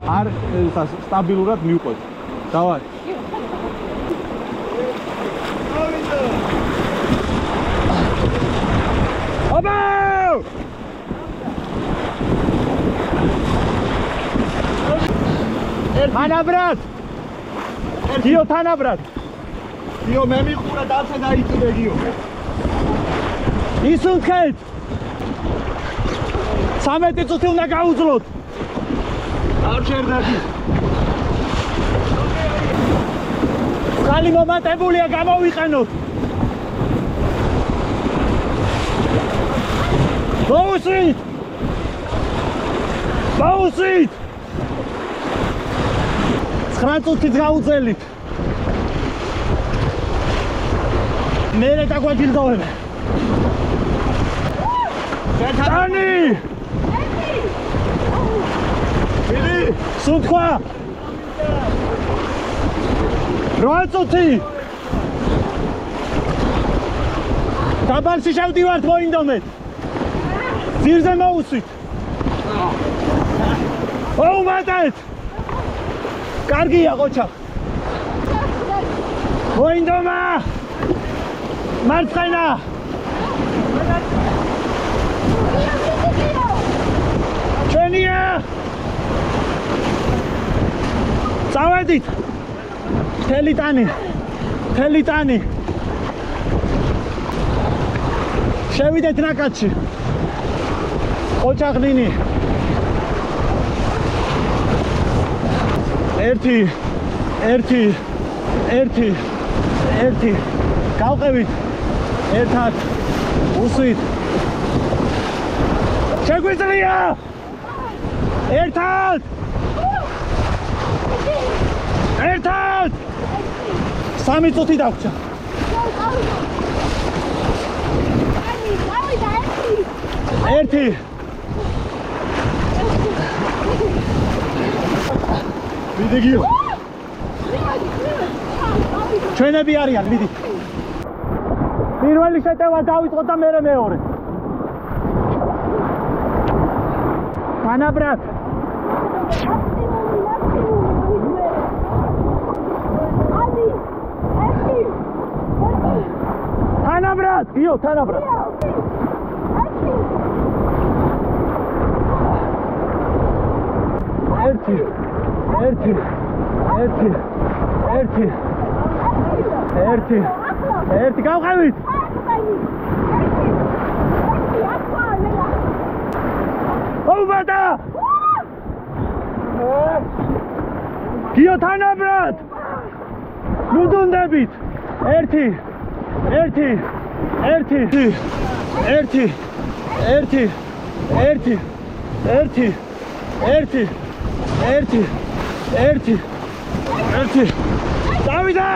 არ სტაბილურად მივყვეთ. დავარ. აბა! თანაბრად! გიო თანაბრად! გიო მე მიყურა დაცე დაიწუნე გიო. ისუნხეთ! 13 წუთი უნდა გაუძლოთ. არ შერდადი. ხალი მომატებულია გამოვიყენოთ. ბაუსით! ბაუსით! 9 წუთით გაუძელით. მერე დაგვაჯილდოვებ. დანი! მიდი! სუნთქვა! 8 წუთი! დაბალში შევდივართ მოინდომეთ. ძირზე მოუსვით. ოუმატეთ! კარგია ყოჩა. მოინდომა! მარცხენა! ჩვენია! წავედით! მთელი ტანი! შევიდეთ ნაკადში! ყოჩაღნინი! 1 გავყევით ერთად უსვით შეგვიძლია ერთად 3 წუთი დაგვრჩა ერთი მიდი გიო. ჩვენები არიან, მიდი. პირველი შეტევა დავიწყოთ და მერე მეორე. თანაბრად. თანაბრად, გიო, თანაბრად. ერთი გავყევით. ოუბადა! გიო თანაბრად! მუდუნდებით! ერთი დავიდა!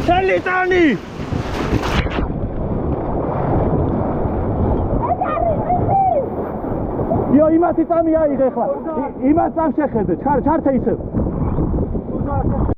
მთელი ტანი! გიო იმათი წამი აიღე ხლა. იმათ წამს შეხედე, ჩართე ისევ.